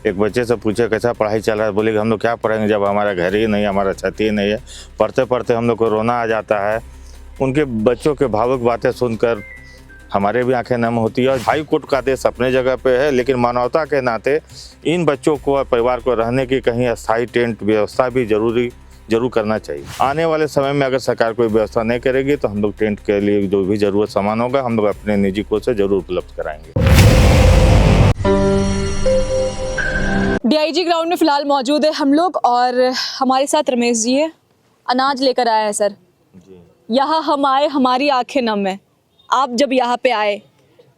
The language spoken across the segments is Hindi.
एक बच्चे से पूछे कैसा पढ़ाई चल रहा है, बोले कि हम लोग क्या पढ़ेंगे जब हमारा घर ही नहीं, हमारा छत ही नहीं है। पढ़ते पढ़ते हम लोग को रोना आ जाता है। उनके बच्चों के भावुक बातें सुनकर हमारे भी आंखें नम होती है। और हाई कोर्ट का आदेश अपने जगह पे है, लेकिन मानवता के नाते इन बच्चों को और परिवार को रहने की कहीं अस्थायी टेंट व्यवस्था भी जरूर करना चाहिए। आने वाले समय में अगर सरकार कोई व्यवस्था नहीं करेगी तो हम लोग टेंट के लिए जो भी जरूरत सामान होगा हम लोग अपने निजी कोष से जरूर उपलब्ध कराएंगे। डीआईजी ग्राउंड में फिलहाल मौजूद है हम लोग और हमारे साथ रमेश जी है, अनाज लेकर आया है सर। यहाँ हम आए, हमारी आंखें नम है। आप जब यहाँ पे आए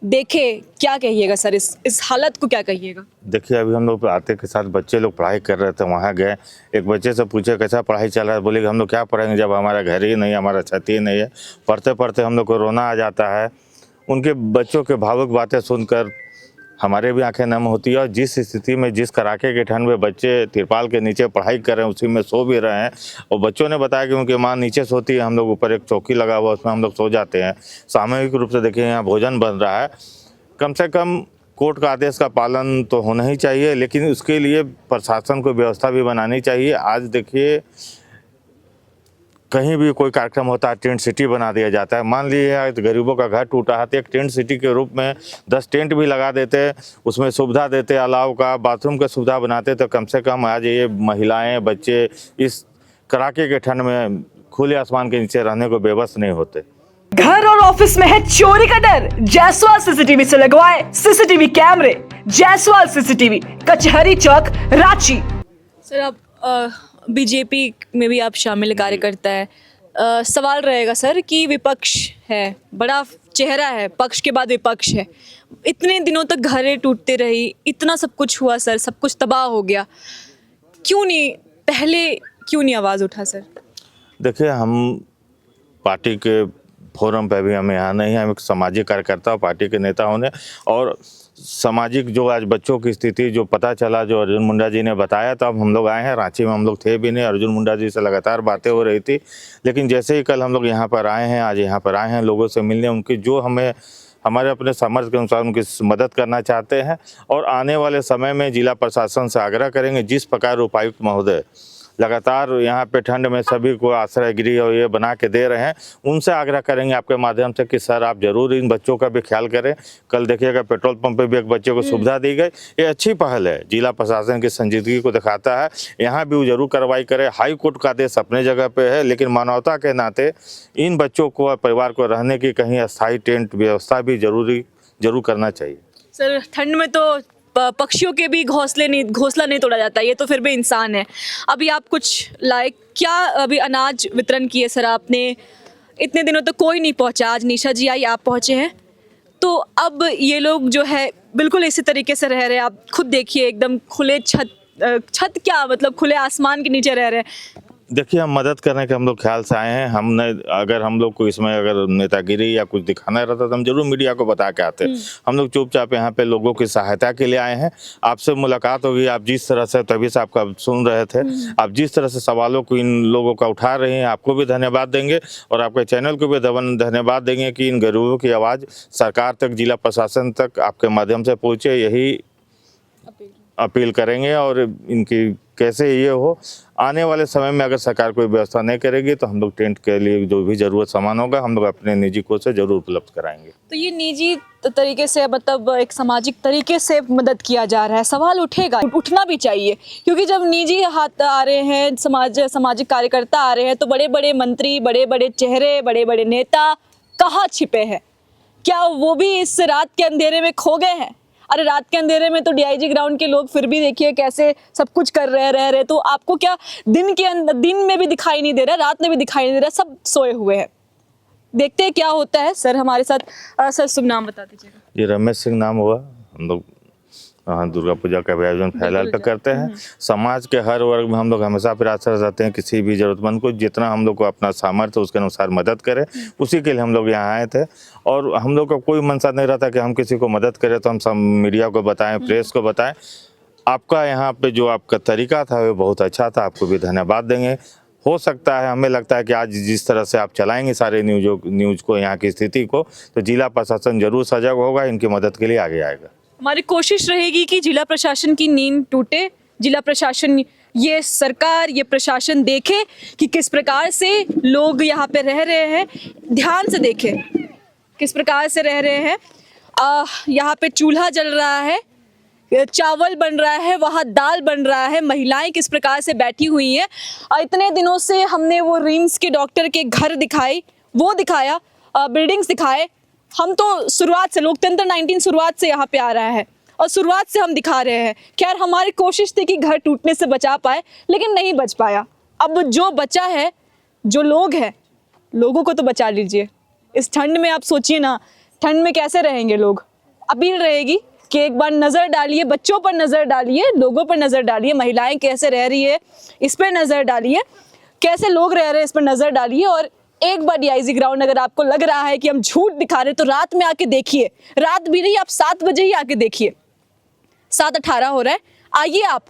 देखे, क्या कहिएगा सर, इस हालत को क्या कहिएगा? देखिए, अभी हम लोग आते के साथ बच्चे लोग पढ़ाई कर रहे थे, वहाँ गए, एक बच्चे से पूछे कैसा पढ़ाई चल रहा है, बोले कि हम लोग क्या पढ़ेंगे जब हमारा घर ही नहीं, हमारा छत ही नहीं है। पढ़ते पढ़ते हम लोग को रोना आ जाता है। उनके बच्चों के भावुक बातें सुनकर हमारे भी आंखें नम होती है। और जिस स्थिति में, जिस कड़ाके के ठंड में बच्चे तिरपाल के नीचे पढ़ाई कर रहे हैं, उसी में सो भी रहे हैं। और बच्चों ने बताया कि उनकी माँ नीचे सोती है, हम लोग ऊपर एक चौकी लगा हुआ, उसमें हम लोग सो जाते हैं। सामूहिक रूप से देखिए यहाँ भोजन बन रहा है। कम से कम कोर्ट का आदेश का पालन तो होना ही चाहिए, लेकिन उसके लिए प्रशासन को व्यवस्था भी बनानी चाहिए। आज देखिए, कहीं भी कोई कार्यक्रम होता है, टेंट सिटी बना दिया जाता है। मान लीजिए गरीबों का घर टूटा है तो एक टेंट सिटी के रूप में 10 टेंट भी लगा देते, उसमें सुविधा देते, अलाव का, बाथरूम का सुविधा बनाते, तो कम से कम आज ये महिलाएं, बच्चे इस कड़ाके के ठंड में खुले आसमान के नीचे रहने को बेबस नहीं होते। घर और ऑफिस में है चोरी का डर? जायसवाल सीसीटीवी से लगवाए सीसीटीवी कैमरे। जायसवाल सीसीटीवी, कचहरी चौक, रांची। सर, आप बीजेपी में भी आप शामिल कार्यकर्ता है। सवाल रहेगा सर कि विपक्ष है, बड़ा चेहरा है, पक्ष के बाद विपक्ष है। इतने दिनों तक घरें टूटते रही, इतना सब कुछ हुआ सर, सब कुछ तबाह हो गया, क्यों नहीं आवाज़ उठा सर? देखिए, हम पार्टी के फोरम पे भी हम यहाँ नहीं हैं। हम एक सामाजिक कार्यकर्ता, पार्टी के नेता होने, और सामाजिक जो आज बच्चों की स्थिति जो पता चला, जो अर्जुन मुंडा जी ने बताया, तब हम लोग आए हैं। रांची में हम लोग थे भी नहीं, अर्जुन मुंडा जी से लगातार बातें हो रही थी। लेकिन जैसे ही कल हम लोग यहाँ पर आए हैं, आज यहाँ पर आए हैं लोगों से मिलने, उनकी जो हमें हमारे अपने सामर्थ्य के अनुसार उनकी मदद करना चाहते हैं। और आने वाले समय में जिला प्रशासन से आग्रह करेंगे, जिस प्रकार उपायुक्त महोदय लगातार यहाँ पे ठंड में सभी को आश्रय गृह और ये बना के दे रहे हैं, उनसे आग्रह करेंगे आपके माध्यम से कि सर आप जरूर इन बच्चों का भी ख्याल करें। कल देखिएगा पेट्रोल पंप पे भी एक बच्चे को सुविधा दी गई। ये अच्छी पहल है, जिला प्रशासन की संजीदगी को दिखाता है। यहाँ भी वो जरूर कार्रवाई करे। हाई कोर्ट का आदेश अपने जगह पे है, लेकिन मानवता के नाते इन बच्चों को और परिवार को रहने की कहीं अस्थायी टेंट व्यवस्था भी जरूर करना चाहिए। सर, ठंड में तो पक्षियों के भी घोंसला नहीं तोड़ा जाता, ये तो फिर भी इंसान है। अभी आप कुछ क्या अभी अनाज वितरण किए सर आपने? इतने दिनों तक कोई नहीं पहुंचा, आज निशा जी आई, आप पहुंचे हैं। तो अब ये लोग जो है बिल्कुल इसी तरीके से रह रहे हैं। आप खुद देखिए, एकदम खुले छत क्या मतलब खुले आसमान के नीचे रह रहे हैं। देखिए, हम मदद करने के हम लोग ख्याल से आए हैं। हमने अगर हम लोग को इसमें अगर नेतागिरी या कुछ दिखाना रहता तो हम जरूर मीडिया को बता के आते। हम लोग चुपचाप यहाँ पे लोगों की सहायता के लिए आए हैं। आपसे मुलाकात होगी, आप जिस तरह से, तभी से आपका सुन रहे थे, आप जिस तरह से सवालों को इन लोगों का उठा रहे हैं, आपको भी धन्यवाद देंगे और आपके चैनल को भी धन्यवाद देंगे कि इन गरीबों की आवाज़ सरकार तक, जिला प्रशासन तक आपके माध्यम से पहुँचे, यही अपील करेंगे। और इनकी कैसे ये हो, आने वाले समय में अगर सरकार कोई व्यवस्था नहीं करेगी तो हम लोग टेंट के लिए जो भी जरूरत सामान होगा हम लोग अपने निजी कोष से जरूर उपलब्ध कराएंगे। तो ये निजी तरीके से, मतलब एक सामाजिक तरीके से मदद किया जा रहा है। सवाल उठेगा, उठना भी चाहिए, क्योंकि जब निजी हाथ आ रहे हैं, सामाजिक कार्यकर्ता आ रहे हैं, तो बड़े बड़े मंत्री, बड़े बड़े चेहरे, बड़े बड़े नेता कहाँ छिपे हैं? क्या वो भी इस रात के अंधेरे में खो गए हैं? अरे रात के अंधेरे में तो डीआईजी ग्राउंड के लोग फिर भी देखिए कैसे सब कुछ कर रह रहे। तो आपको क्या दिन में भी दिखाई नहीं दे रहा, रात में भी दिखाई नहीं दे रहा, सब सोए हुए हैं। देखते हैं क्या होता है। सर हमारे साथ सर शुभ नाम बता दीजिएगा। जी, रमेश सिंह नाम हुआ। हम लोग दुर्गा पूजा का भी आयोजन फैलाल पे करते हैं। समाज के हर वर्ग में हम लोग हमेशा प्रयासरत रहते हैं, किसी भी जरूरतमंद को जितना हम लोग को अपना सामर्थ्य उसके अनुसार मदद करें, उसी के लिए हम लोग यहाँ आए थे। और हम लोग का कोई मनसा नहीं रहता कि हम किसी को मदद करें तो हम सब मीडिया को बताएं, प्रेस को बताएं। आपका यहाँ पे जो आपका तरीका था वो बहुत अच्छा था, आपको भी धन्यवाद देंगे। हो सकता है, हमें लगता है कि आज जिस तरह से आप चलाएंगे सारे न्यूज़ को, यहाँ की स्थिति को, तो जिला प्रशासन जरूर सजग होगा, इनकी मदद के लिए आगे आएगा। हमारी कोशिश रहेगी कि जिला प्रशासन की नींद टूटे, जिला प्रशासन, ये सरकार, ये प्रशासन देखे कि किस प्रकार से लोग यहाँ पे रह रहे हैं, ध्यान से देखे किस प्रकार से रह रहे हैं। यहाँ पे चूल्हा जल रहा है, चावल बन रहा है, वहाँ दाल बन रहा है, महिलाएं किस प्रकार से बैठी हुई हैं। इतने दिनों से हमने वो रिम्स के डॉक्टर के घर दिखाई, वो दिखाया, बिल्डिंग्स दिखाए। हम तो शुरुआत से, लोकतंत्र 19 शुरुआत से यहाँ पे आ रहा है और शुरुआत से हम दिखा रहे हैं। खैर हमारी कोशिश थी कि घर टूटने से बचा पाए, लेकिन नहीं बच पाया। अब जो बचा है, जो लोग हैं, लोगों को तो बचा लीजिए। इस ठंड में आप सोचिए ना, ठंड में कैसे रहेंगे लोग। अपील रहेगी कि एक बार नज़र डालिए, बच्चों पर नज़र डालिए, लोगों पर नज़र डालिए, महिलाएं कैसे रह रही है इस पर नज़र डालिए, कैसे लोग रह रहे हैं इस पर नज़र डालिए। और एक बार डीआईजी ग्राउंड अगर आपको लग रहा है कि हम झूठ दिखा रहे हैं तो रात में आके देखिए, रात भी नहीं, आप 7 बजे ही आके देखिए। 7:18 हो रहा है, आइए आप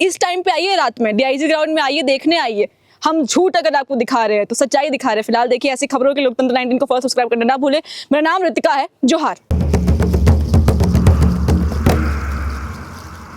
इस टाइम पे आइए, रात में डीआईजी ग्राउंड में आइए, देखने आइए। हम झूठ अगर आपको दिखा रहे हैं तो सच्चाई दिखा रहे हैं। फिलहाल देखिए ऐसी खबरों के लोकतंत्र 19 को फॉलो सब्सक्राइब करना ना भूलें। मेरा नाम रितिका है। जोहार।